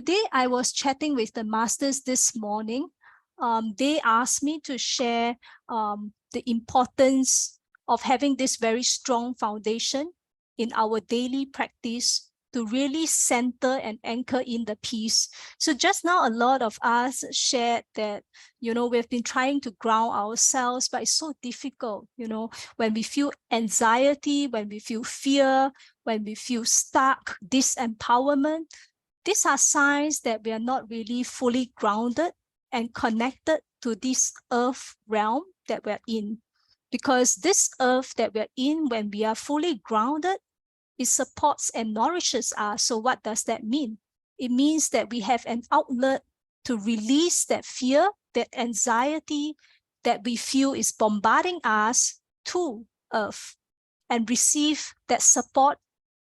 today I was chatting with the masters this morning. They asked me to share the importance of having this very strong foundation in our daily practice to really center and anchor in the peace. So just now, a lot of us shared that, we've been trying to ground ourselves, but it's so difficult, when we feel anxiety, when we feel fear, when we feel stuck, disempowerment. These are signs that we are not really fully grounded and connected to this earth realm that we're in. Because this earth that we're in, when we are fully grounded, it supports and nourishes us. So what does that mean? It means that we have an outlet to release that fear, that anxiety that we feel is bombarding us to earth, and receive that support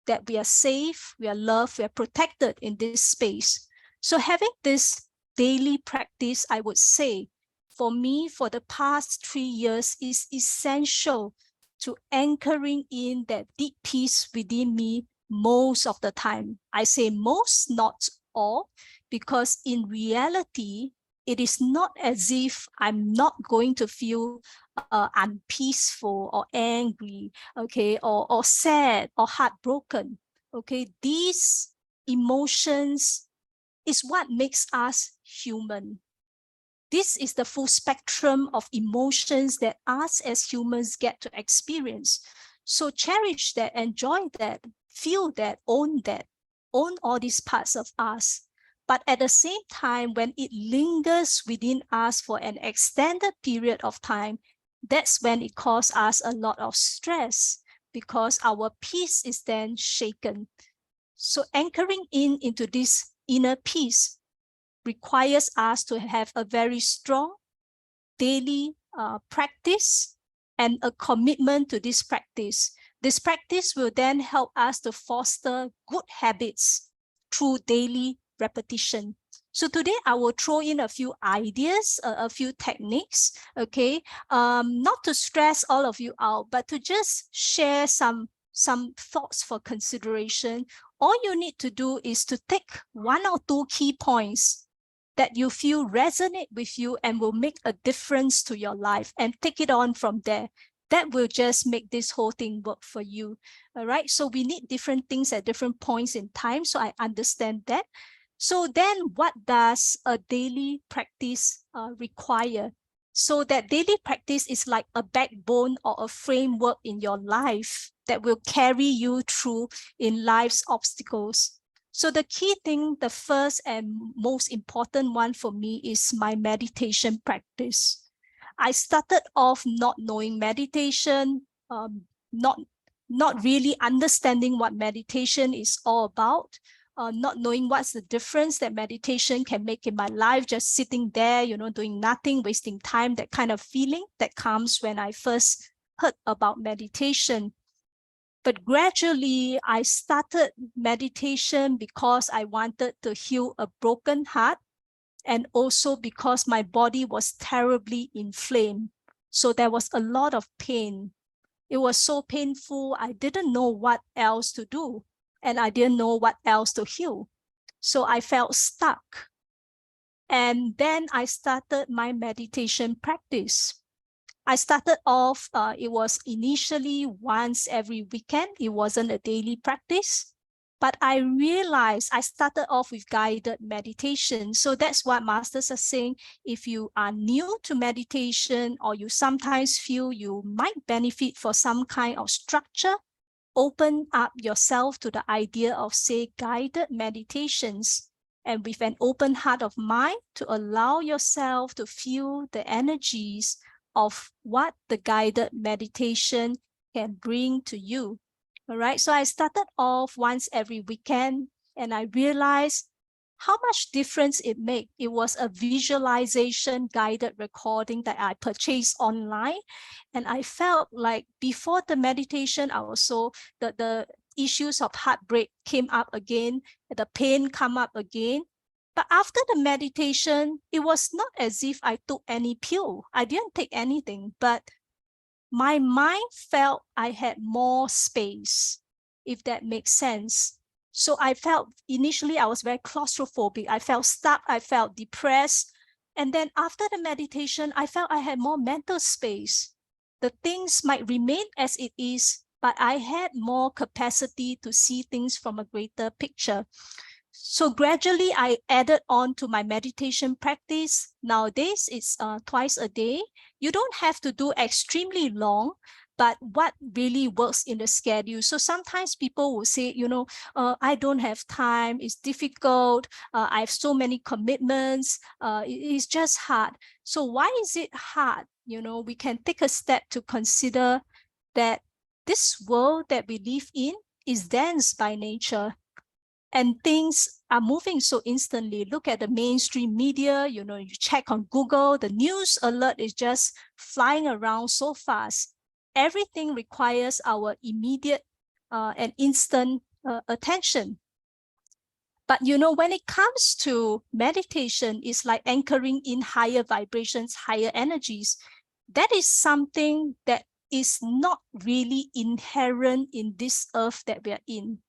that we are safe, we are loved, we are protected in this space. So having this daily practice, I would say, for me, for the past 3 years, is essential to anchoring in that deep peace within me most of the time. I say most, not all, because in reality, it is not as if I'm not going to feel unpeaceful or angry, okay, or sad or heartbroken. Okay, these emotions is what makes us human. This is the full spectrum of emotions that us as humans get to experience. So cherish that, enjoy that, feel that, own all these parts of us. But at the same time, when it lingers within us for an extended period of time, that's when it causes us a lot of stress, because our peace is then shaken. So anchoring into this inner peace requires us to have a very strong daily practice and a commitment to this practice. This practice will then help us to foster good habits through daily repetition. So today I will throw in a few ideas, a few techniques, okay? Not to stress all of you out, but to just share some thoughts for consideration. All you need to do is to take 1 or 2 key points that you feel resonate with you and will make a difference to your life, and take it on from there. That will just make this whole thing work for you. All right. So we need different things at different points in time. So I understand that. So then what does a daily practice require? So that daily practice is like a backbone or a framework in your life that will carry you through in life's obstacles. So the key thing, the first and most important one for me, is my meditation practice. I started off not knowing meditation, not really understanding what meditation is all about, not knowing what's the difference that meditation can make in my life, just sitting there, doing nothing, wasting time, that kind of feeling that comes when I first heard about meditation. But gradually, I started meditation because I wanted to heal a broken heart, and also because my body was terribly inflamed. So there was a lot of pain. It was so painful, I didn't know what else to do, and I didn't know what else to heal. So I felt stuck. And then I started my meditation practice. I started off, it was initially once every weekend. It wasn't a daily practice, but I realized I started off with guided meditation. So that's what masters are saying. If you are new to meditation, or you sometimes feel you might benefit for some kind of structure, open up yourself to the idea of, say, guided meditations, and with an open heart of mind to allow yourself to feel the energies of what the guided meditation can bring to you. All right, so I started off once every weekend, and I realized how much difference it made. It was a visualization guided recording that I purchased online, and I felt like before the meditation, I also the issues of heartbreak came up again, the pain come up again. But after the meditation, it was not as if I took any pill. I didn't take anything, but my mind felt I had more space, if that makes sense. So I felt initially I was very claustrophobic. I felt stuck. I felt depressed. And then after the meditation, I felt I had more mental space. The things might remain as it is, but I had more capacity to see things from a greater picture. So gradually, I added on to my meditation practice. Nowadays, it's twice a day. You don't have to do extremely long, but what really works in the schedule. So sometimes people will say, I don't have time, it's difficult, I have so many commitments, it's just hard. So why is it hard? We can take a step to consider that this world that we live in is dense by nature. And things are moving so instantly. Look at the mainstream media, you check on Google, the news alert is just flying around so fast. Everything requires our immediate and instant attention. But when it comes to meditation, it's like anchoring in higher vibrations, higher energies. That is something that is not really inherent in this earth that we are in.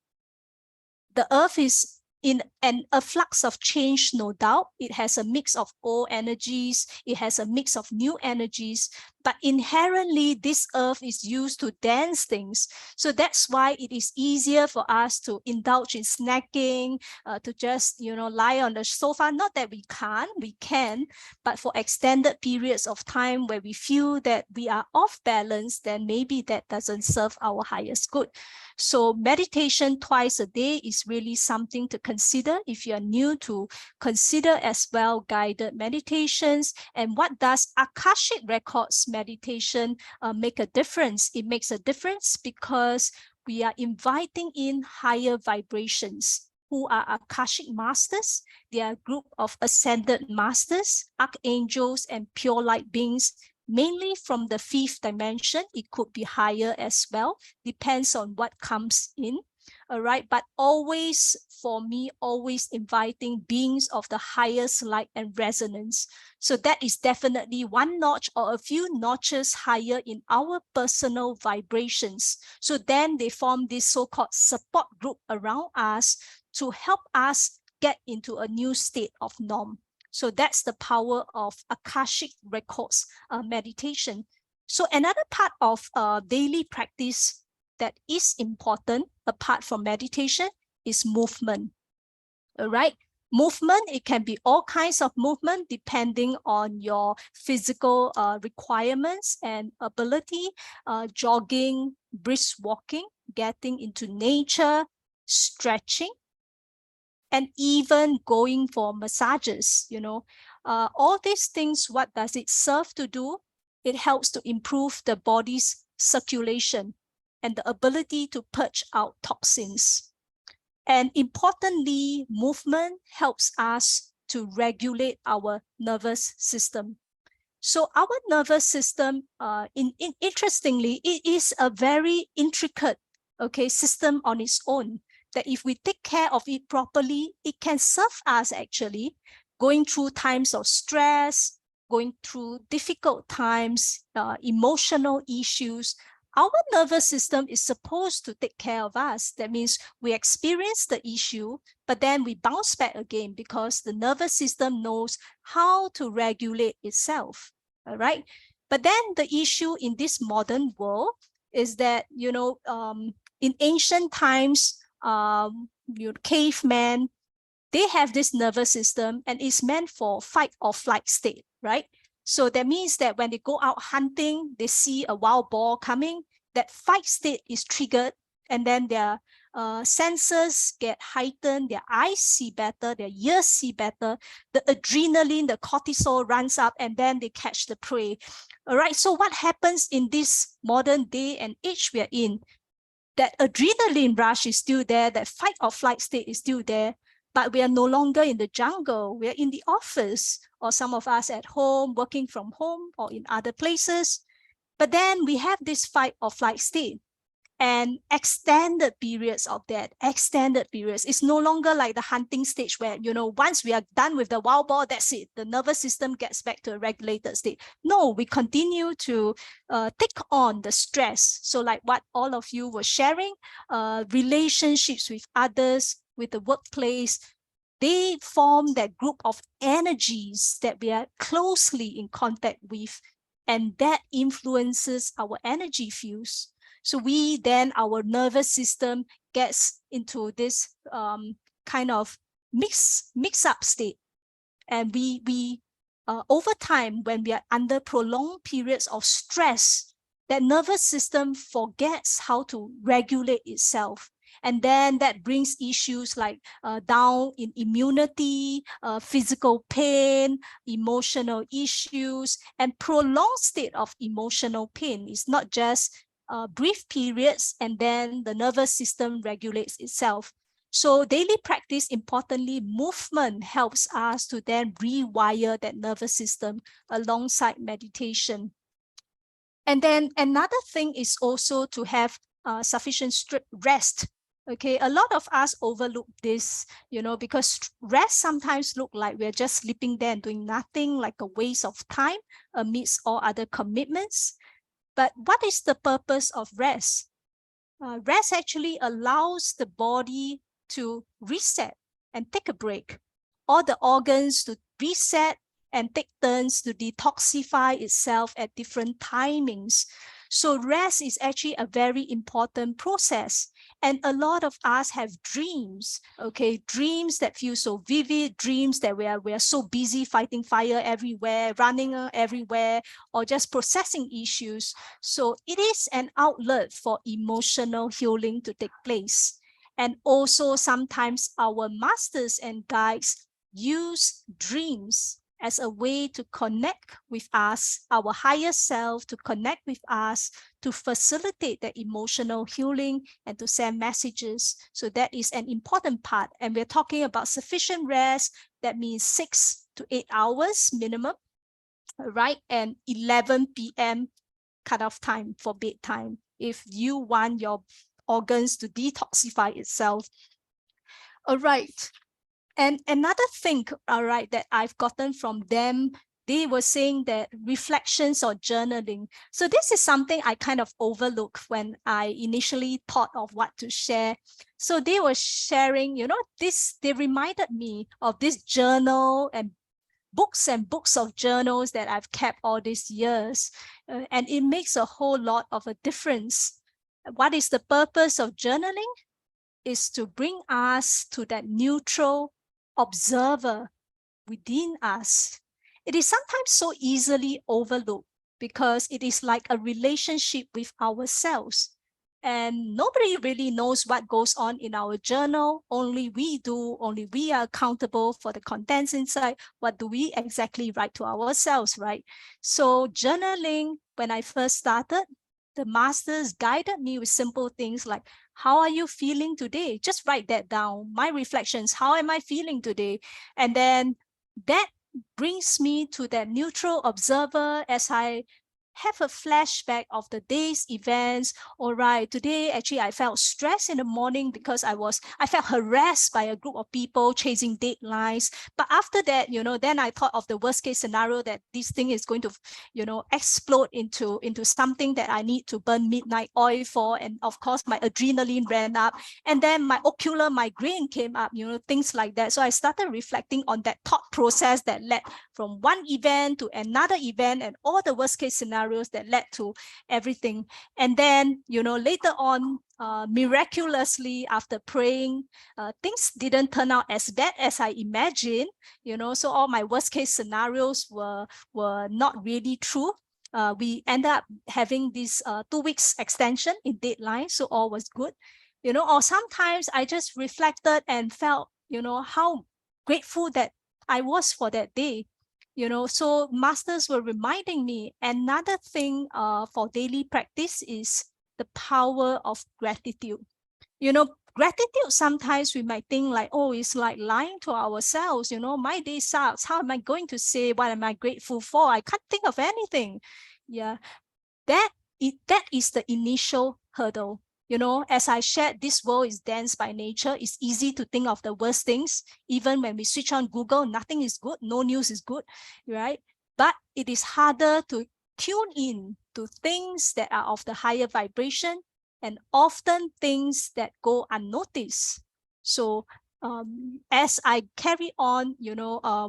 The earth is in a flux of change, no doubt. It has a mix of old energies. It has a mix of new energies. But inherently, this earth is used to dance things. So that's why it is easier for us to indulge in snacking, to just, lie on the sofa. Not that we can't, we can, but for extended periods of time where we feel that we are off balance, then maybe that doesn't serve our highest good. So meditation twice a day is really something to consider. If you're new, to consider as well guided meditations. And what does Akashic Records meditation make a difference? It makes a difference because we are inviting in higher vibrations. Who are Akashic masters? They are a group of ascended masters, archangels, and pure light beings, mainly from the fifth dimension. It could be higher as well, depends on what comes in. All right, but always, for me, always inviting beings of the highest light and resonance. So that is definitely one notch or a few notches higher in our personal vibrations. So then they form this so-called support group around us to help us get into a new state of norm. So that's the power of Akashic Records meditation. So another part of daily practice that is important apart from meditation is movement. All right. Movement, it can be all kinds of movement depending on your physical requirements and ability, jogging, brisk walking, getting into nature, stretching, and even going for massages. All these things, what does it serve to do? It helps to improve the body's circulation and the ability to purge out toxins. And importantly, movement helps us to regulate our nervous system. So our nervous system, interestingly, it is a very intricate, system on its own, that if we take care of it properly, it can serve us actually going through times of stress, going through difficult times, emotional issues. Our nervous system is supposed to take care of us. That means we experience the issue, but then we bounce back again because the nervous system knows how to regulate itself. All right. But then the issue in this modern world is that, in ancient times, cavemen, they have this nervous system and it's meant for fight or flight state, right? So that means that when they go out hunting, they see a wild boar coming, that fight state is triggered, and then their senses get heightened, their eyes see better, their ears see better, the adrenaline, the cortisol runs up, and then they catch the prey. All right, so what happens in this modern day and age we are in? That adrenaline rush is still there, that fight or flight state is still there, but we are no longer in the jungle. We are in the office, or some of us at home, working from home or in other places. But then we have this fight or flight state and extended periods of that, extended periods. It's no longer like the hunting stage where, once we are done with the wild boar, that's it. The nervous system gets back to a regulated state. No, we continue to take on the stress. So like what all of you were sharing, relationships with others, with the workplace, they form that group of energies that we are closely in contact with, and that influences our energy fields. So our nervous system gets into this kind of mix up state. And we over time, when we are under prolonged periods of stress, that nervous system forgets how to regulate itself. And then that brings issues like down in immunity, physical pain, emotional issues, and prolonged state of emotional pain. It's not just brief periods and then the nervous system regulates itself. So daily practice, importantly, movement helps us to then rewire that nervous system alongside meditation. And then another thing is also to have sufficient rest. Okay, a lot of us overlook this, because rest sometimes look like we're just sleeping there and doing nothing, like a waste of time amidst all other commitments. But what is the purpose of rest? Rest actually allows the body to reset and take a break. All the organs to reset and take turns to detoxify itself at different timings. So rest is actually a very important process. And a lot of us have dreams, okay? Dreams that feel so vivid, dreams that we are so busy fighting fire everywhere, running everywhere, or just processing issues. So it is an outlet for emotional healing to take place. And also sometimes our masters and guides use dreams as a way to connect with us, our higher self, to connect with us, to facilitate the emotional healing and to send messages. So that is an important part. And we're talking about sufficient rest. That means 6 to 8 hours minimum, right? And 11 p.m. cutoff time for bedtime if you want your organs to detoxify itself. All right. And another thing, all right, that I've gotten from them, they were saying that reflections or journaling. So this is something I kind of overlooked when I initially thought of what to share. So they were sharing, they reminded me of this journal and books of journals that I've kept all these years. And it makes a whole lot of a difference. What is the purpose of journaling? Is to bring us to that neutral observer within us. It is sometimes so easily overlooked because it is like a relationship with ourselves. And nobody really knows what goes on in our journal. Only we do, only we are accountable for the contents inside. What do we exactly write to ourselves, right? So journaling, when I first started, the masters guided me with simple things like, how are you feeling today? Just write that down. My reflections, how am I feeling today? And then that brings me to that neutral observer as I have a flashback of the day's events. All right, today actually I felt stressed in the morning because I felt harassed by a group of people chasing deadlines. But after that, then I thought of the worst case scenario that this thing is going to, explode into something that I need to burn midnight oil for. And of course, my adrenaline ran up. And then my ocular migraine came up, things like that. So I started reflecting on that thought process that led from one event to another event and all the worst case scenarios that led to everything. And then, later on, miraculously, after praying, things didn't turn out as bad as I imagined, so all my worst case scenarios were not really true. We ended up having this 2 weeks extension in deadline, so all was good. Or sometimes I just reflected and felt, how grateful that I was for that day. So masters were reminding me another thing for daily practice is the power of gratitude. Gratitude, sometimes we might think like, oh, it's like lying to ourselves. My day sucks. How am I going to say what am I grateful for? I can't think of anything. Yeah, that is the initial hurdle. As I shared, this world is dense by nature. It's easy to think of the worst things. Even when we switch on Google, nothing is good. No news is good, right? But it is harder to tune in to things that are of the higher vibration and often things that go unnoticed. So as I carry on,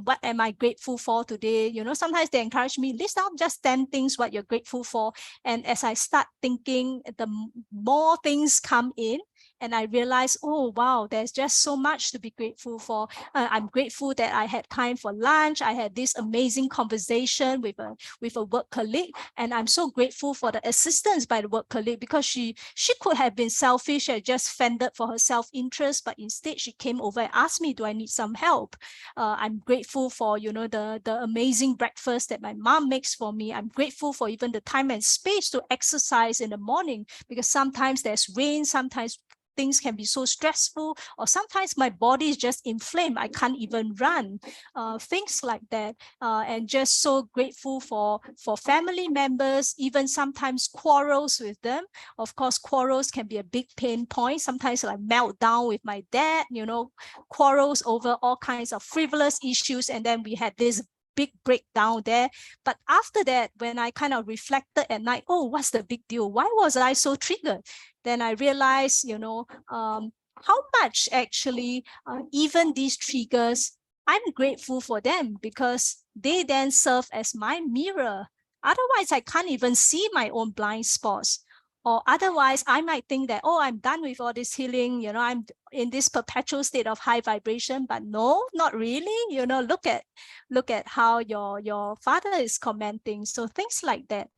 what am I grateful for today? Sometimes they encourage me, list down just 10 things what you're grateful for. And as I start thinking, the more things come in, and I realize, oh, wow, there's just so much to be grateful for. I'm grateful that I had time for lunch. I had this amazing conversation with a work colleague. And I'm so grateful for the assistance by the work colleague, because she could have been selfish and just fended for her self-interest, but instead she came over and asked me, do I need some help? I'm grateful for, the amazing breakfast that my mom makes for me. I'm grateful for even the time and space to exercise in the morning, because sometimes there's rain, sometimes things can be so stressful, or sometimes my body is just inflamed. I can't even run, things like that. And just so grateful for family members, even sometimes quarrels with them. Of course, quarrels can be a big pain point. Sometimes I melt down with my dad, quarrels over all kinds of frivolous issues. And then we had this big breakdown there. But after that, when I kind of reflected at night, oh, what's the big deal? Why was I so triggered? Then I realized, how much actually, even these triggers, I'm grateful for them, because they then serve as my mirror. Otherwise, I can't even see my own blind spots. Or otherwise, I might think that, oh, I'm done with all this healing, I'm in this perpetual state of high vibration. But no, not really. Look at how your father is commenting. So things like that.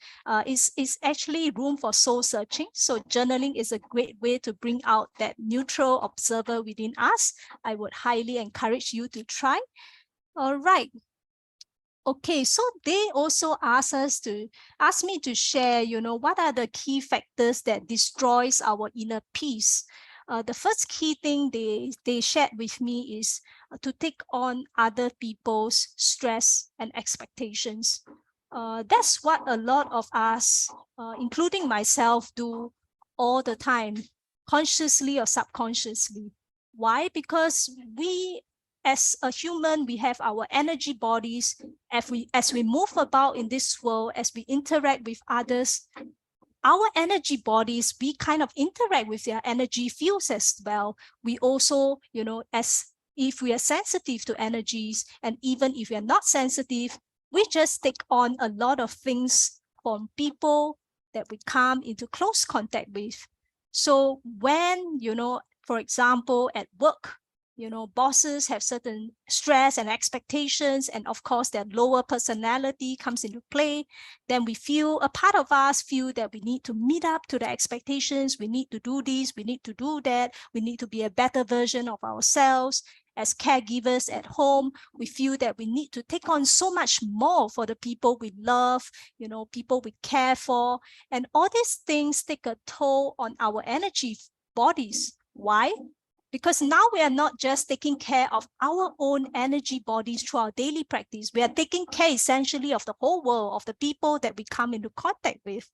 Is actually room for soul searching. So journaling is a great way to bring out that neutral observer within us. I would highly encourage you to try. All right. Okay, so they also ask me to share, what are the key factors that destroys our inner peace. The first key thing they shared with me is to take on other people's stress and expectations. That's what a lot of us, including myself, do all the time, consciously or subconsciously. Why? Because we, as a human, we have our energy bodies. As we move about in this world, as we interact with others, our energy bodies, we kind of interact with their energy fields as well. We also, as if we are sensitive to energies, and even if we are not sensitive, we just take on a lot of things from people that we come into close contact with. So when, for example, at work, bosses have certain stress and expectations, and of course, their lower personality comes into play. Then we feel, a part of us feel that we need to meet up to the expectations. We need to do this, we need to do that. We need to be a better version of ourselves. As caregivers at home, we feel that we need to take on so much more for the people we love, people we care for. And all these things take a toll on our energy bodies. Why? Because now we are not just taking care of our own energy bodies through our daily practice. We are taking care essentially of the whole world, of the people that we come into contact with.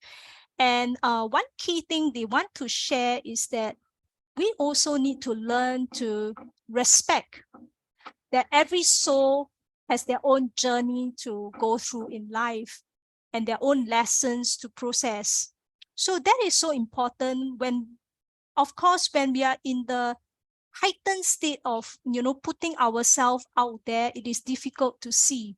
And one key thing they want to share is that we also need to learn to respect that every soul has their own journey to go through in life and their own lessons to process. So that is so important when, of course, when we are in the heightened state of, putting ourselves out there, it is difficult to see.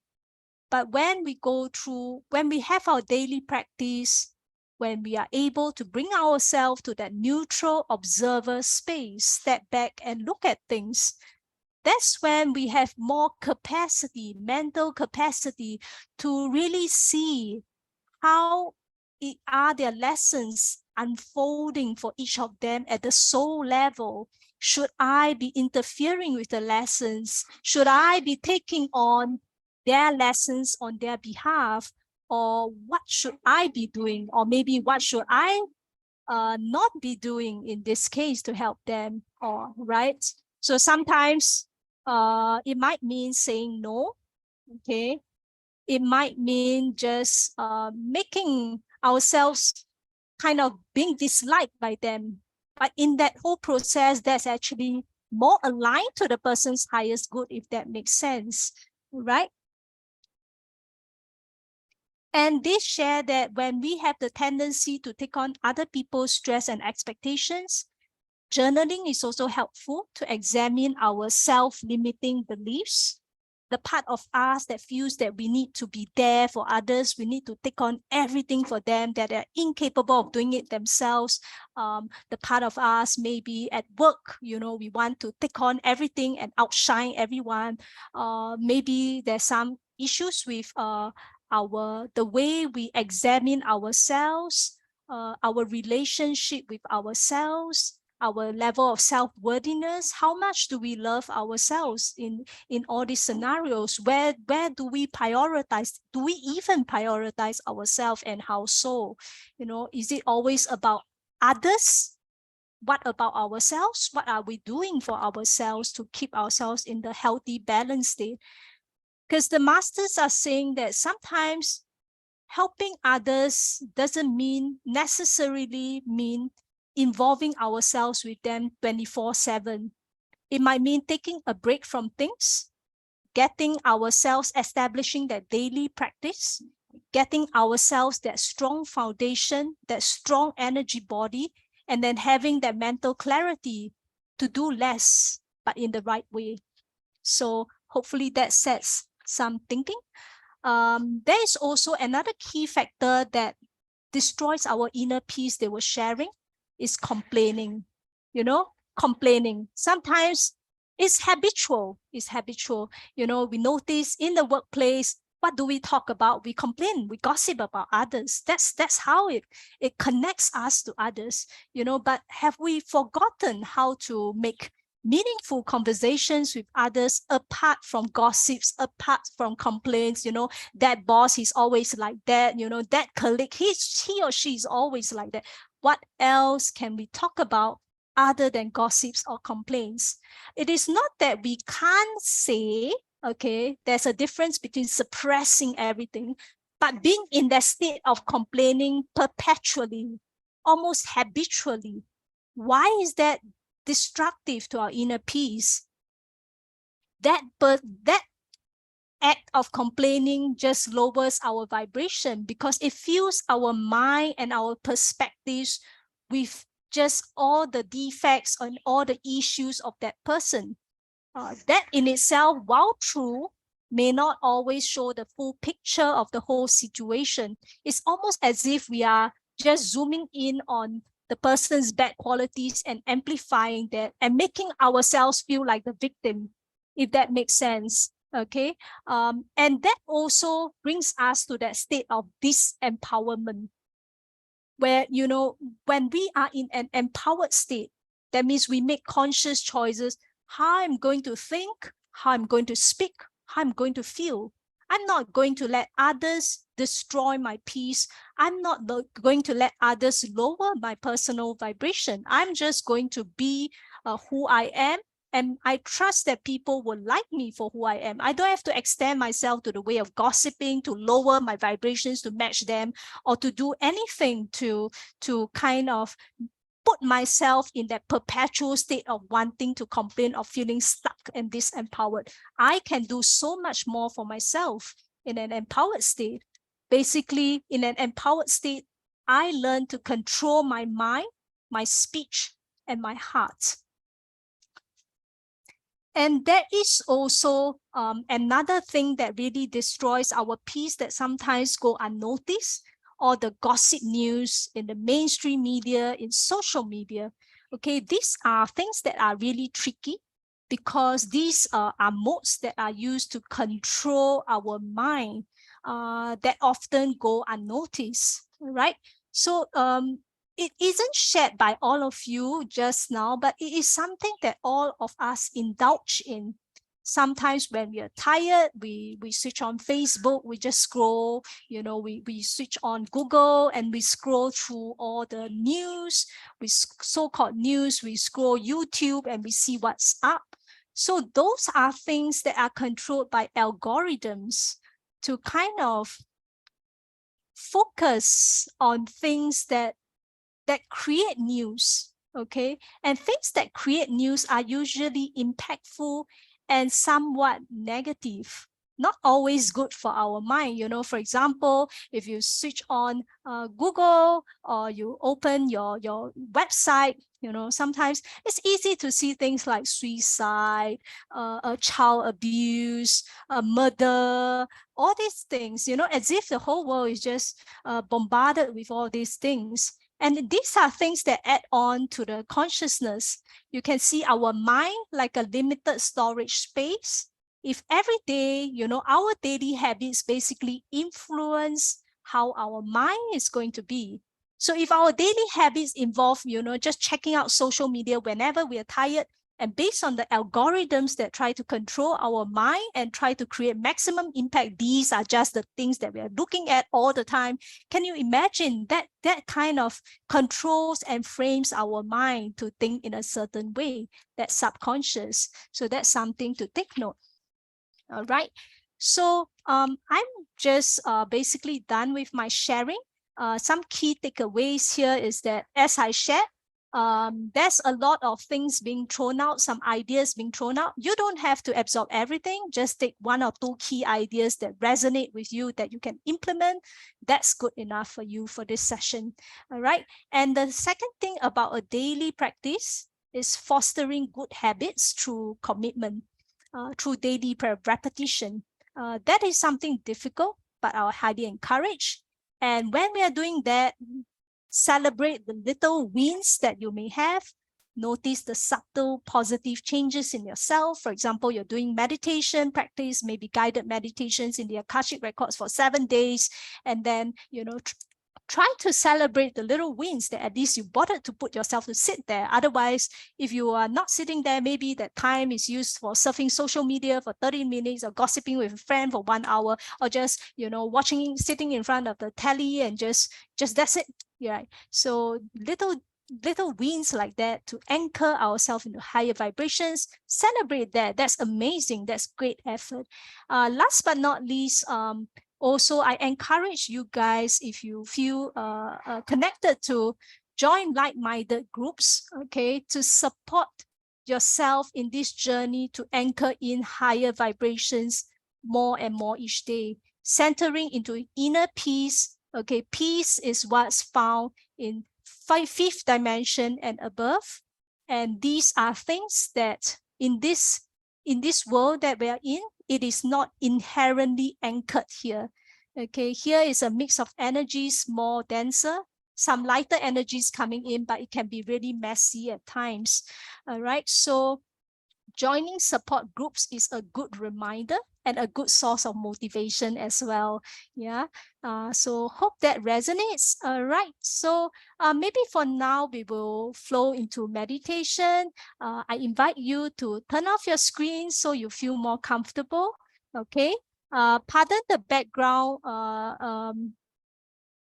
But when we have our daily practice, when we are able to bring ourselves to that neutral observer space, step back and look at things, that's when we have more capacity, mental capacity, to really see how are their lessons unfolding for each of them at the soul level. Should I be interfering with the lessons? Should I be taking on their lessons on their behalf? Or what should I be doing? Or maybe what should I not be doing in this case to help them? Or right? So sometimes it might mean saying no. Okay. It might mean just making ourselves kind of being disliked by them. But in that whole process, that's actually more aligned to the person's highest good, if that makes sense, right? And they share that when we have the tendency to take on other people's stress and expectations, Journaling is also helpful to examine our self-limiting beliefs, the part of us that feels that we need to be there for others, we need to take on everything for them, that they're incapable of doing it themselves. The part of us maybe at work, we want to take on everything and outshine everyone. Maybe there's some issues with the way we examine ourselves, our relationship with ourselves, our level of self-worthiness. How much do we love ourselves in all these scenarios? Where do we prioritize? Do we even prioritize ourselves, and how so? Is it always about others? What about ourselves? What are we doing for ourselves to keep ourselves in the healthy, balanced state? Because the masters are saying that sometimes helping others doesn't necessarily mean involving ourselves with them 24/7. It might mean taking a break from things, getting ourselves establishing that daily practice, getting ourselves that strong foundation, that strong energy body, and then having that mental clarity to do less, but in the right way. So hopefully that sets some thinking. There is also another key factor that destroys our inner peace they were sharing is complaining. Complaining. Sometimes it's habitual. We notice in the workplace, what do we talk about? We complain, we gossip about others. That's how it connects us to others, but have we forgotten how to make meaningful conversations with others apart from gossips, apart from complaints? That boss is always like that, that colleague, he or she is always like that. What else can we talk about other than gossips or complaints? It is not that we can't say, okay, there's a difference between suppressing everything, but being in that state of complaining perpetually, almost habitually. Why is that destructive to our inner peace? That act of complaining just lowers our vibration because it fills our mind and our perspectives with just all the defects and all the issues of that person. That in itself, while true, may not always show the full picture of the whole situation. It's almost as if we are just zooming in on the person's bad qualities and amplifying that and making ourselves feel like the victim, if that makes sense. Okay. And that also brings us to that state of disempowerment, where, when we are in an empowered state, that means we make conscious choices, how I'm going to think, how I'm going to speak, how I'm going to feel. I'm not going to let others destroy my peace. I'm not going to let others lower my personal vibration. I'm just going to be who I am. And I trust that people will like me for who I am. I don't have to extend myself to the way of gossiping, to lower my vibrations, to match them, or to do anything to kind of put myself in that perpetual state of wanting to complain, of feeling stuck and disempowered. I can do so much more for myself in an empowered state. Basically, in an empowered state, I learn to control my mind, my speech, and my heart. And there is also another thing that really destroys our peace that sometimes go unnoticed, or the gossip news in the mainstream media, in social media. Okay, these are things that are really tricky because these are modes that are used to control our mind that often go unnoticed, right? So it isn't shared by all of you just now, but it is something that all of us indulge in. Sometimes when we are tired, we switch on Facebook, we just scroll, we switch on Google and we scroll through all the news, so-called news, we scroll YouTube and we see what's up. So those are things that are controlled by algorithms to kind of focus on things that create news, okay? And things that create news are usually impactful and somewhat negative. not always good for our mind. You know, for example, if you switch on Google or you open your website, you know, sometimes it's easy to see things like suicide, child abuse, murder, all these things, you know, as if the whole world is just bombarded with all these things. And these are things that add on to the consciousness. You can see our mind like a limited storage space. If every day, you know, our daily habits basically influence how our mind is going to be. So if our daily habits involve, you know, just checking out social media whenever we are tired, and based on the algorithms that try to control our mind and try to create maximum impact, these are just the things that we are looking at all the time. Can you imagine that kind of controls and frames our mind to think in a certain way? That's subconscious. So that's something to take note. All right. So I'm just basically done with my sharing. Some key takeaways here is that, as I shared, there's a lot of things being thrown out, some ideas being thrown out. You don't have to absorb everything. Just take 1 or 2 key ideas that resonate with you that you can implement. That's good enough for you for this session. All right. And the second thing about a daily practice is fostering good habits through commitment, through daily repetition. That is something difficult, but I highly encourage. And when we are doing that, celebrate the little wins that you may have. Notice the subtle positive changes in yourself. For example, you're doing meditation practice, maybe guided meditations in the Akashic records for 7 days. And then, you know, try to celebrate the little wins that at least you bothered to put yourself to sit there. Otherwise, if you are not sitting there, maybe that time is used for surfing social media for 30 minutes or gossiping with a friend for 1 hour, or just, you know, sitting in front of the telly and just that's it. Yeah. So little wins like that to anchor ourselves into higher vibrations, celebrate that. That's amazing. That's great effort. Last but not least, also, I encourage you guys, if you feel connected, to join like-minded groups, okay, to support yourself in this journey to anchor in higher vibrations more and more each day, centering into inner peace. Okay, peace is what's found in fifth dimension and above. And these are things that in this world that we are in, it is not inherently anchored here. Okay, here is a mix of energies, more denser, some lighter energies coming in, but it can be really messy at times. All right, so joining support groups is a good reminder and a good source of motivation as well. Yeah. So hope that resonates. All right. So maybe for now, we will flow into meditation. I invite you to turn off your screen so you feel more comfortable. Okay. Pardon the background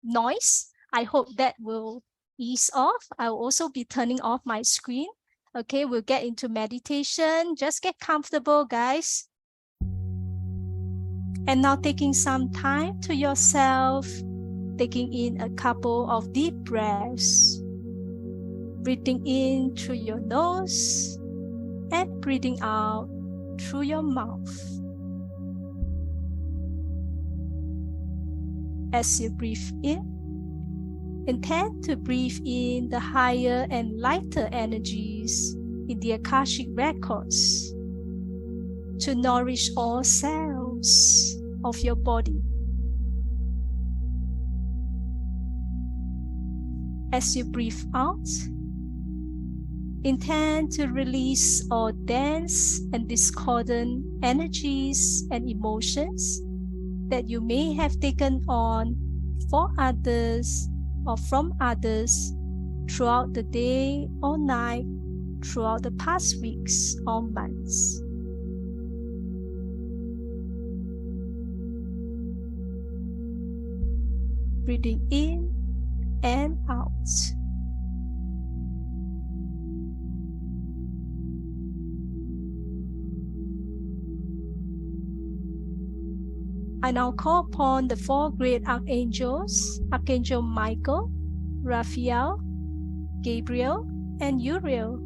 noise. I hope that will ease off. I will also be turning off my screen. Okay, we'll get into meditation. Just get comfortable, guys. And now taking some time to yourself, taking in a couple of deep breaths, breathing in through your nose and breathing out through your mouth. As you breathe in, intend to breathe in the higher and lighter energies in the Akashic records to nourish all cells of your body. As you breathe out, intend to release all dense and discordant energies and emotions that you may have taken on for others or from others throughout the day or night, throughout the past weeks or months. Breathing in and out. I now call upon the 4 great archangels, Archangel Michael, Raphael, Gabriel, and Uriel,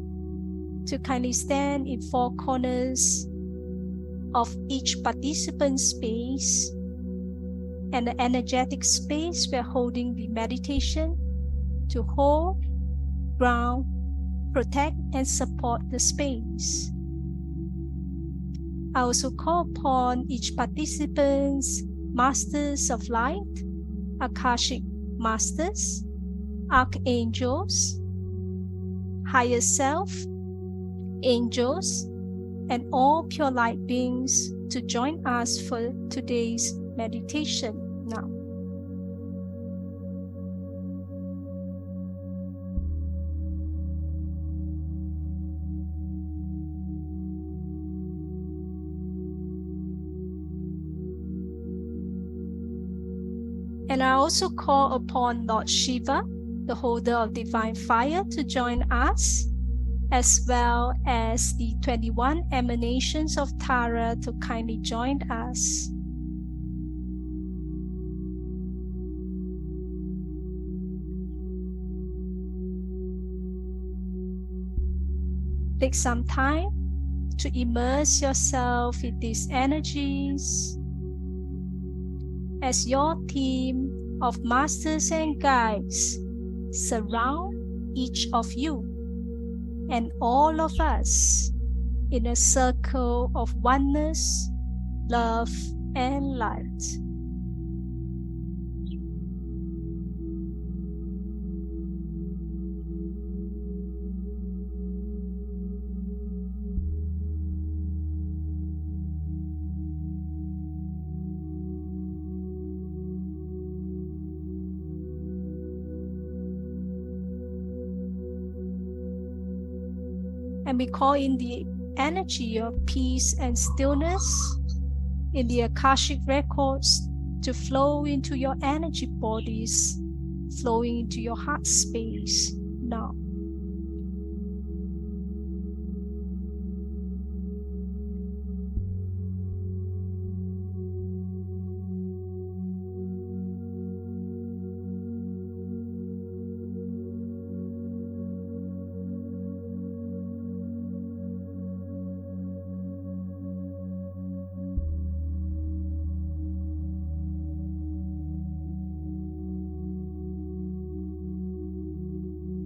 to kindly stand in 4 corners of each participant's space and the energetic space we're holding the meditation to hold, ground, protect, and support the space. I also call upon each participant's Masters of Light, Akashic Masters, Archangels, Higher Self, Angels, and all pure light beings to join us for today's meditation now. And I also call upon Lord Shiva, the holder of divine fire, to join us, as well as the 21 emanations of Tara to kindly join us. Take some time to immerse yourself in these energies as your team of masters and guides surround each of you and all of us in a circle of oneness, love, and light. And we call in the energy of peace and stillness in the Akashic records to flow into your energy bodies, flowing into your heart space now.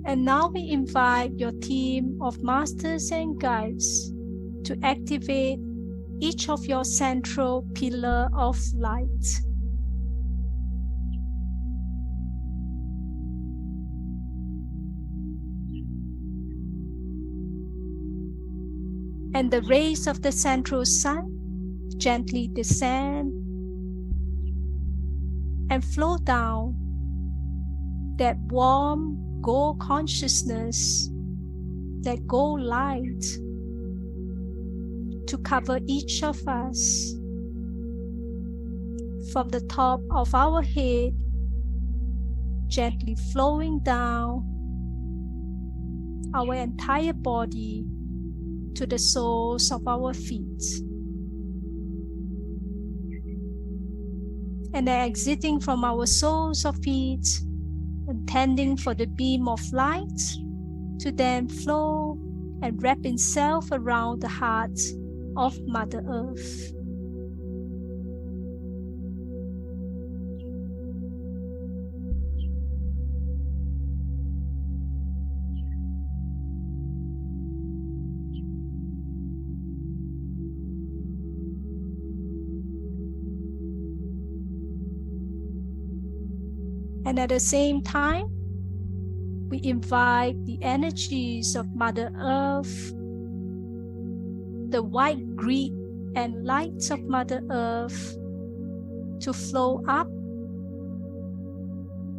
And now we invite your team of masters and guides to activate each of your central pillar of light. And the rays of the central sun gently descend and flow down that warm gold consciousness, that gold light, to cover each of us from the top of our head, gently flowing down our entire body to the soles of our feet. And then exiting from our soles of feet, intending for the beam of light to then flow and wrap itself around the heart of Mother Earth. And at the same time, we invite the energies of Mother Earth, the white grid and lights of Mother Earth, to flow up,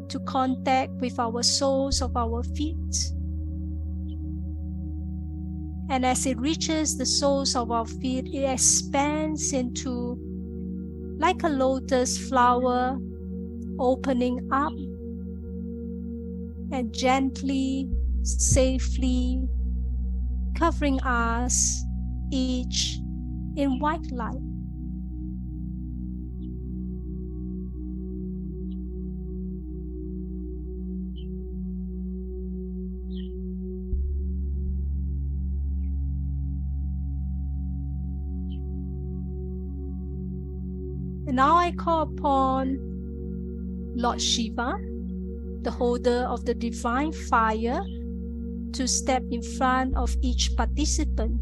to contact with our soles of our feet. And as it reaches the soles of our feet, it expands into like a lotus flower, opening up and gently, safely covering us each in white light. And now I call upon Lord Shiva, the holder of the divine fire, to step in front of each participant.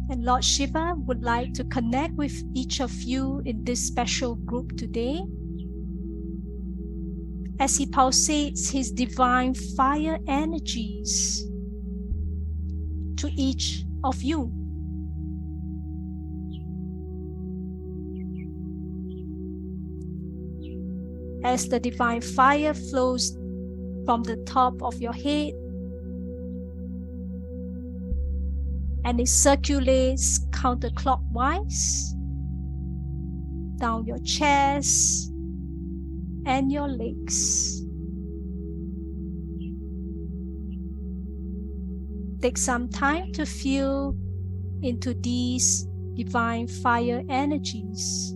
And Lord Shiva would like to connect with each of you in this special group today, as he pulsates his divine fire energies to each of you. As the divine fire flows from the top of your head and it circulates counterclockwise down your chest and your legs. Take some time to feel into these divine fire energies.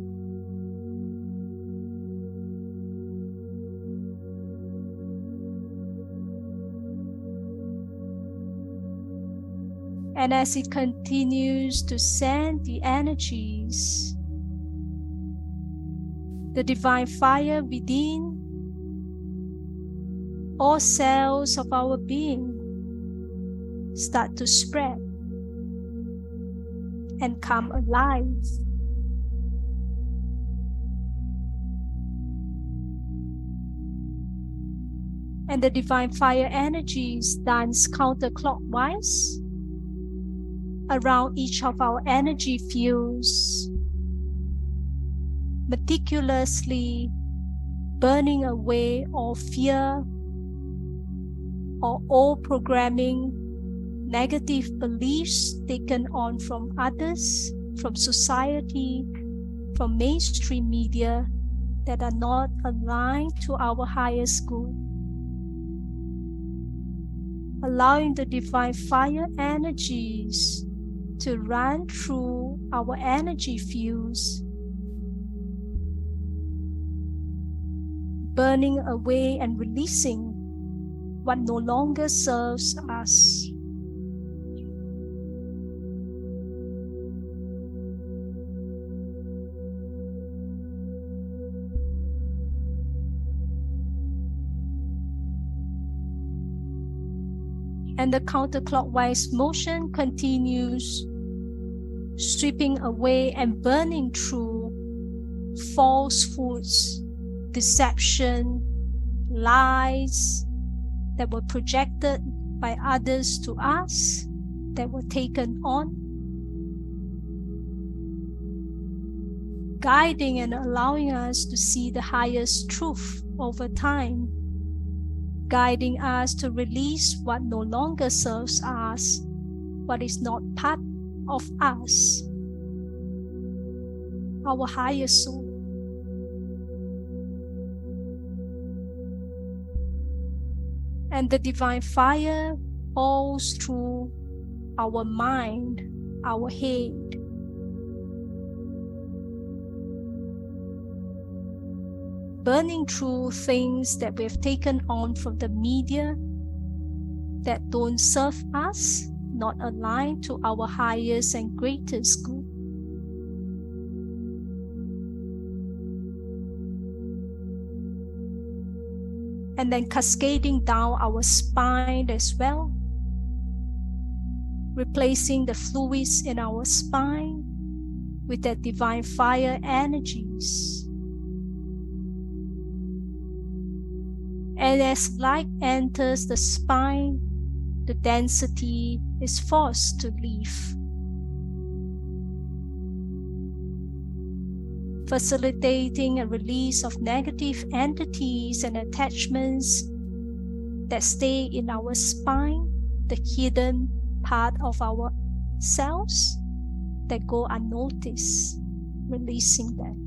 And as it continues to send the energies, the divine fire within all cells of our being start to spread and come alive. And the divine fire energies dance counterclockwise around each of our energy fields, meticulously burning away all fear or all programming, negative beliefs taken on from others, from society, from mainstream media that are not aligned to our highest good. Allowing the divine fire energies to run through our energy fields, burning away and releasing what no longer serves us. And the counterclockwise motion continues, sweeping away and burning through falsehoods, deception, lies that were projected by others to us, that were taken on, guiding and allowing us to see the highest truth over time, guiding us to release what no longer serves us, what is not part of us, our higher soul. And the divine fire falls through our mind, our head, burning through things that we have taken on from the media that don't serve us, not aligned to our highest and greatest good. And then cascading down our spine as well, replacing the fluids in our spine with that divine fire energies. And as light enters the spine, the density is forced to leave, facilitating a release of negative entities and attachments that stay in our spine, the hidden part of our cells that go unnoticed, releasing them.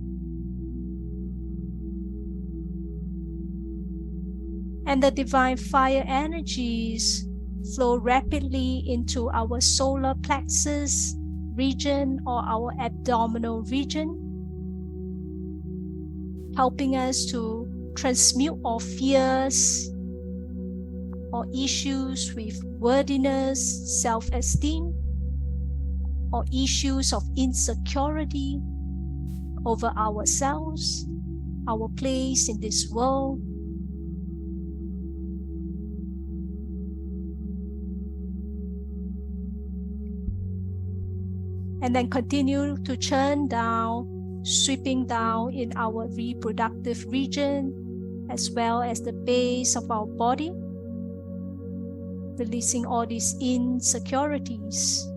And the divine fire energies flow rapidly into our solar plexus region or our abdominal region, helping us to transmute all fears or issues with worthiness, self-esteem, or issues of insecurity, over ourselves, our place in this world. And then continue to churn down, sweeping down in our reproductive region, as well as the base of our body, releasing all these insecurities,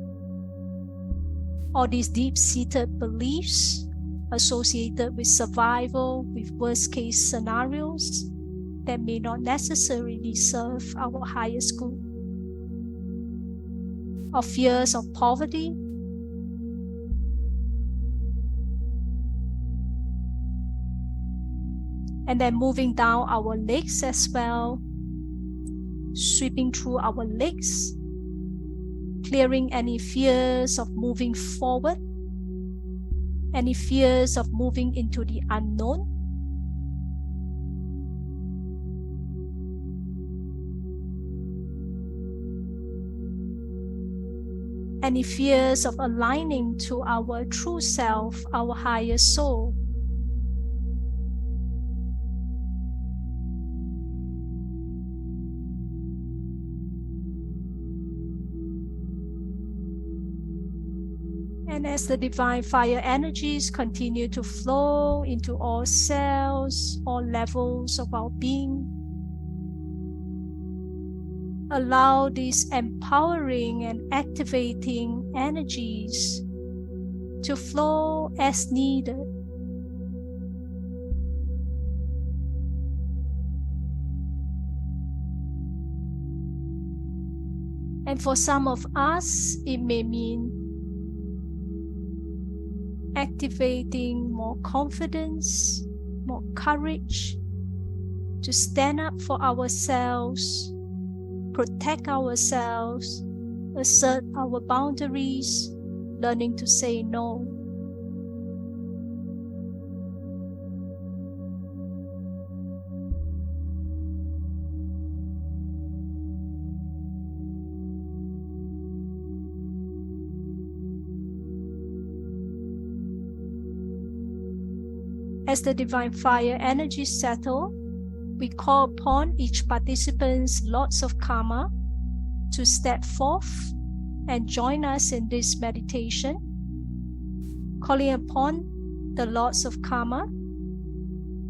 all these deep-seated beliefs associated with survival, with worst-case scenarios that may not necessarily serve our highest good, or fears of poverty, and then moving down our legs as well, sweeping through our legs, clearing any fears of moving forward, any fears of moving into the unknown. Any fears of aligning to our true self, our higher soul. And as the divine fire energies continue to flow into all cells, all levels of our being, allow these empowering and activating energies to flow as needed. And for some of us, it may mean activating more confidence, more courage to stand up for ourselves, protect ourselves, assert our boundaries, learning to say no. As the divine fire energies settle, we call upon each participant's lots of karma to step forth and join us in this meditation, calling upon the lots of karma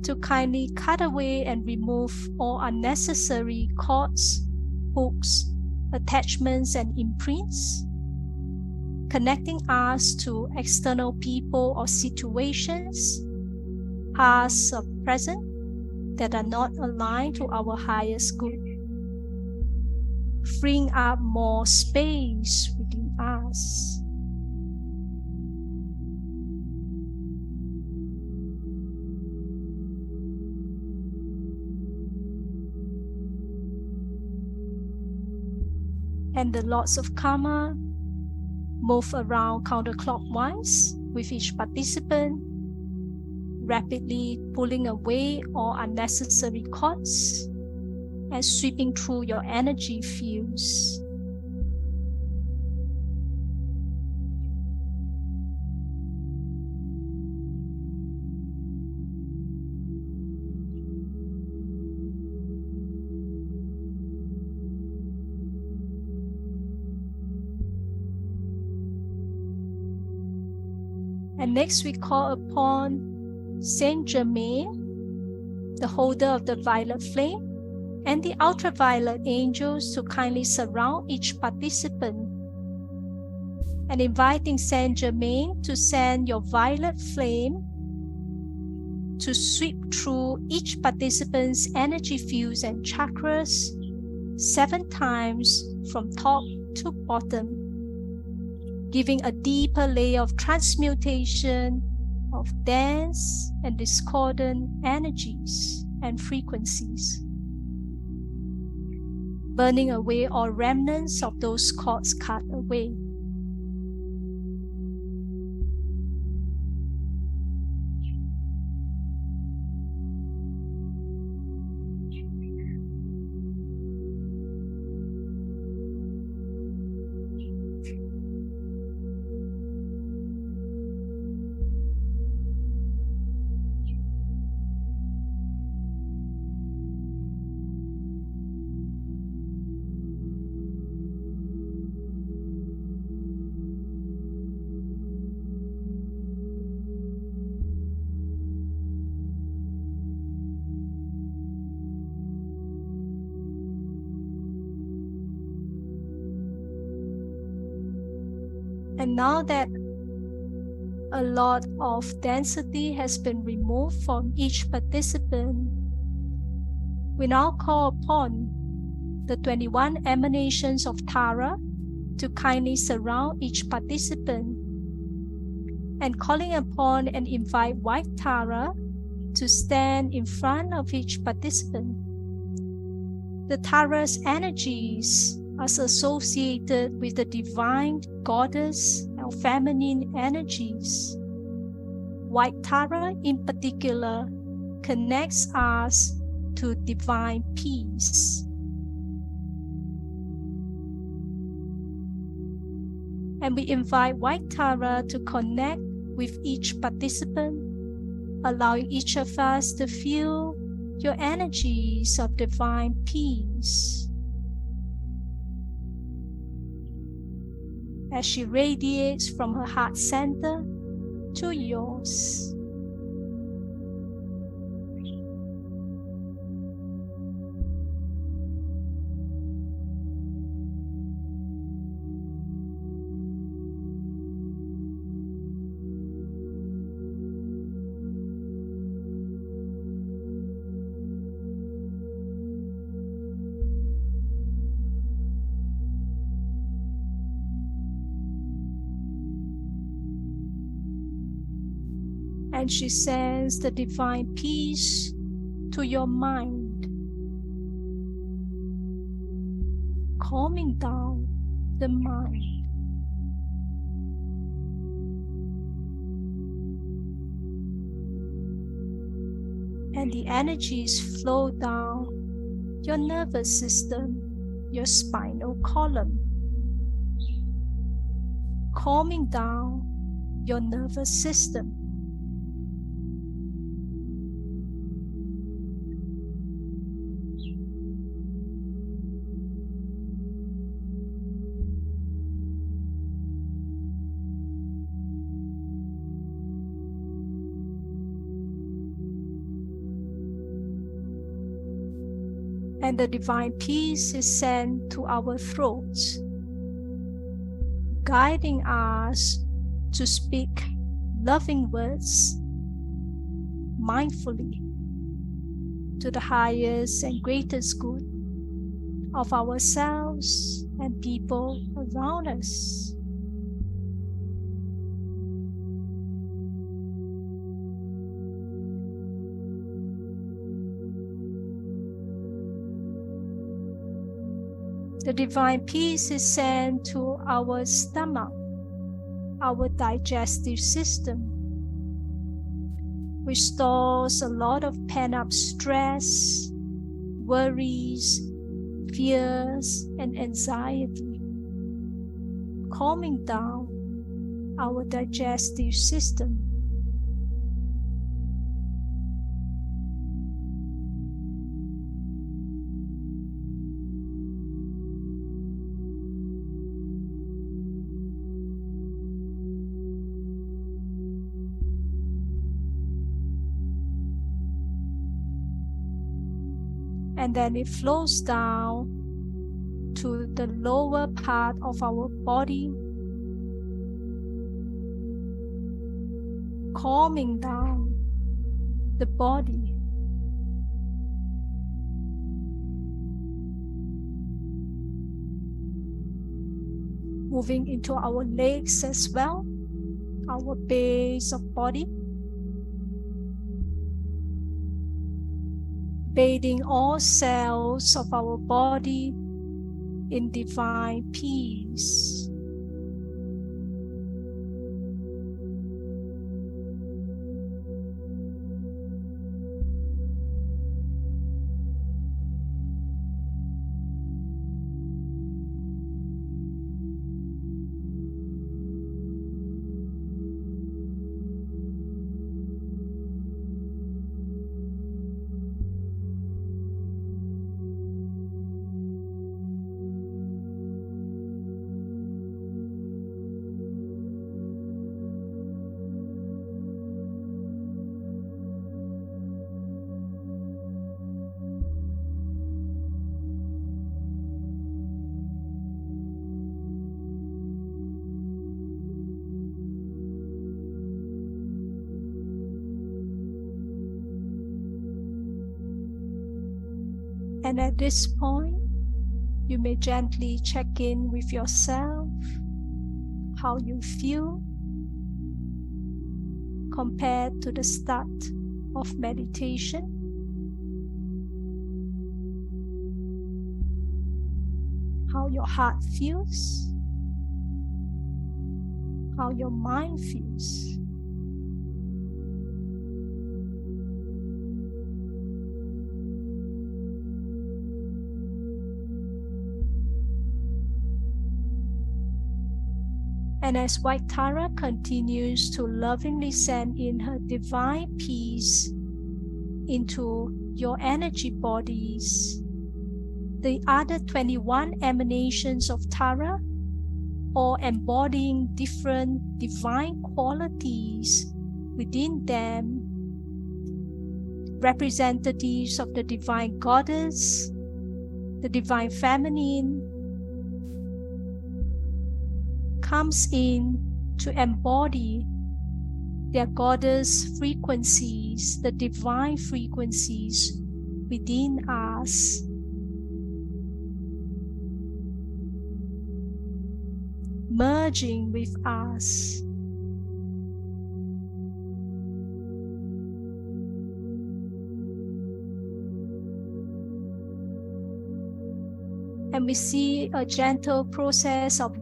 to kindly cut away and remove all unnecessary cords, hooks, attachments, and imprints, connecting us to external people or situations, past or present, that are not aligned to our highest good, freeing up more space within us. And the lots of karma move around counterclockwise with each participant, rapidly pulling away all unnecessary cords and sweeping through your energy fields. And next we call upon Saint Germain, the holder of the violet flame, and the ultraviolet angels to kindly surround each participant, and inviting Saint Germain to send your violet flame to sweep through each participant's energy fields and chakras 7 times from top to bottom, giving a deeper layer of transmutation of dense and discordant energies and frequencies, burning away all remnants of those cords cut away. And now that a lot of density has been removed from each participant, we now call upon the 21 emanations of Tara to kindly surround each participant, and calling upon and invite White Tara to stand in front of each participant. The Tara's energies are associated with the divine goddess or feminine energies. White Tara in particular connects us to divine peace. And we invite White Tara to connect with each participant, allowing each of us to feel your energies of divine peace as she radiates from her heart center to yours. And she sends the divine peace to your mind, calming down the mind. And the energies flow down your nervous system, your spinal column, calming down your nervous system. And the divine peace is sent to our throats, guiding us to speak loving words mindfully to the highest and greatest good of ourselves and people around us. The divine peace is sent to our stomach, our digestive system, which stores a lot of pent-up stress, worries, fears, and anxiety, calming down our digestive system. And then it flows down to the lower part of our body, calming down the body. Moving into our legs as well, our base of body. Bathing all cells of our body in divine peace. And at this point, you may gently check in with yourself, how you feel compared to the start of meditation. How your heart feels, how your mind feels. And as White Tara continues to lovingly send in her divine peace into your energy bodies, the other 21 emanations of Tara, or embodying different divine qualities within them, representatives of the divine goddess, the divine feminine, comes in to embody their goddess frequencies, the divine frequencies within us. Merging with us. And we see a gentle process of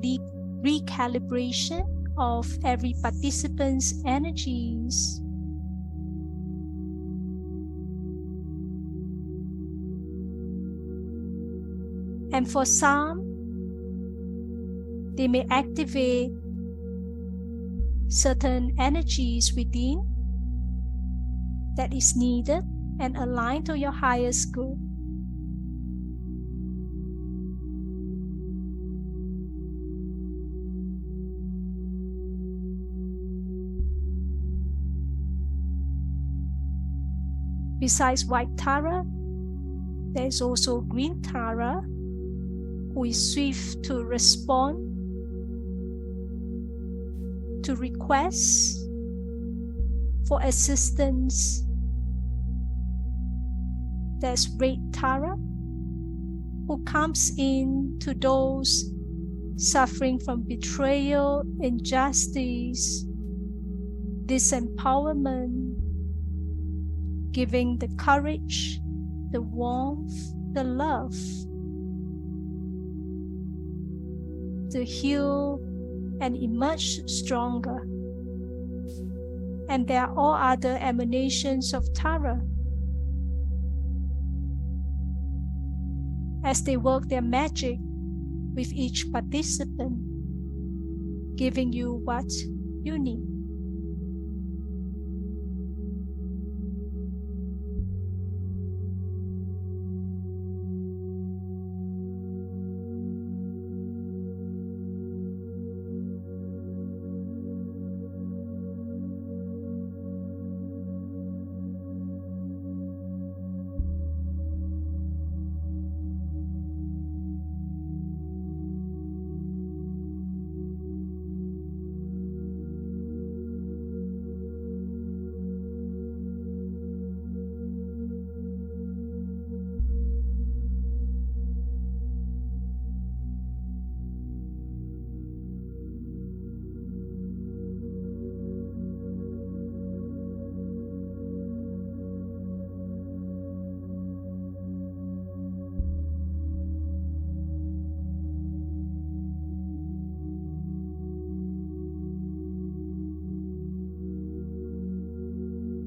recalibration of every participant's energies. And for some, they may activate certain energies within that is needed and aligned to your highest good. Besides White Tara, there is also Green Tara, who is swift to respond to requests for assistance. There's Red Tara, who comes in to those suffering from betrayal, injustice, disempowerment, giving the courage, the warmth, the love to heal and emerge stronger. And there are all other emanations of Tara as they work their magic with each participant, giving you what you need.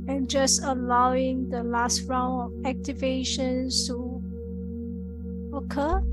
And just allowing the last round of activations to occur.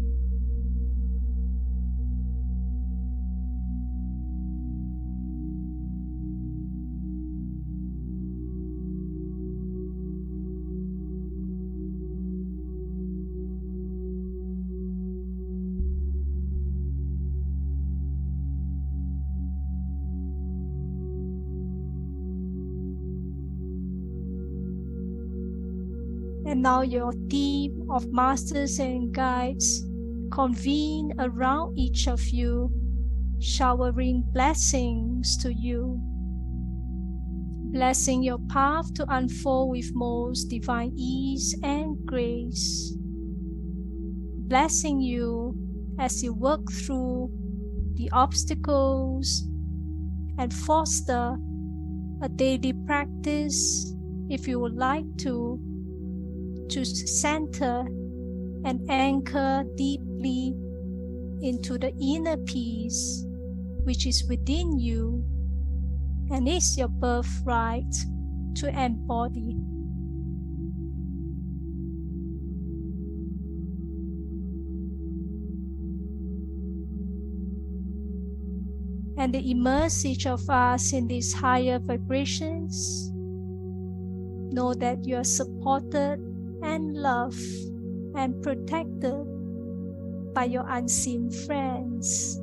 And now your team of masters and guides convene around each of you, showering blessings to you, blessing your path to unfold with most divine ease and grace. blessing you as you work through the obstacles and foster a daily practice, if you would like to center and anchor deeply into the inner peace which is within you and is your birthright to embody. And immerse each of us in these higher vibrations. Know that you are supported and loved and protected by your unseen friends.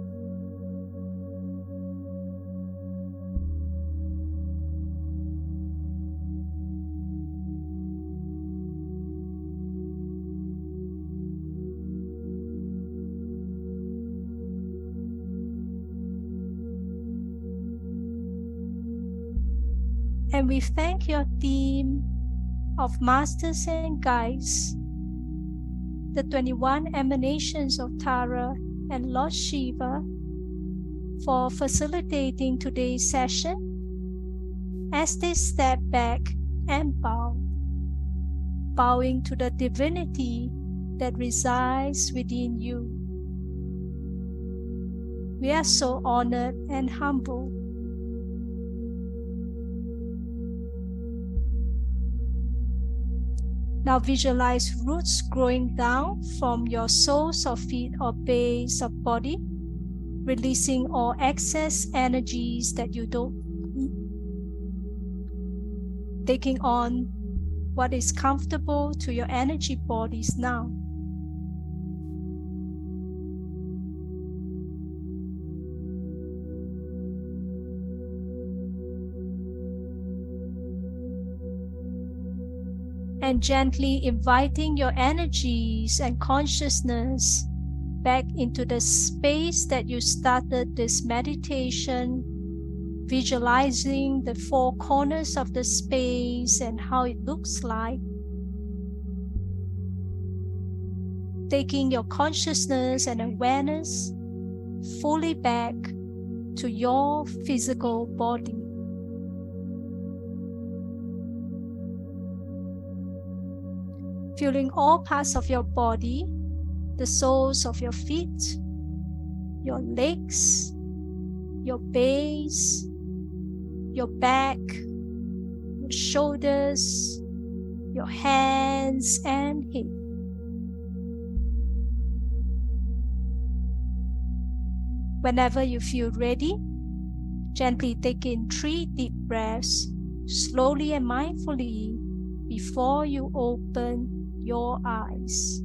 And we thank your team of masters and guides, the 21 emanations of Tara and Lord Shiva, for facilitating today's session as they step back and bow, bowing to the divinity that resides within you. We are so honored and humbled. Now visualize roots growing down from your soles of feet or base of body, releasing all excess energies that you don't need, taking on what is comfortable to your energy bodies now. And gently inviting your energies and consciousness back into the space that you started this meditation, visualizing the four corners of the space and how it looks like. Taking your consciousness and awareness fully back to your physical body. Feeling all parts of your body, the soles of your feet, your legs, your base, your back, your shoulders, your hands and head. Whenever you feel ready, gently take in 3 deep breaths, slowly and mindfully, before you open your eyes.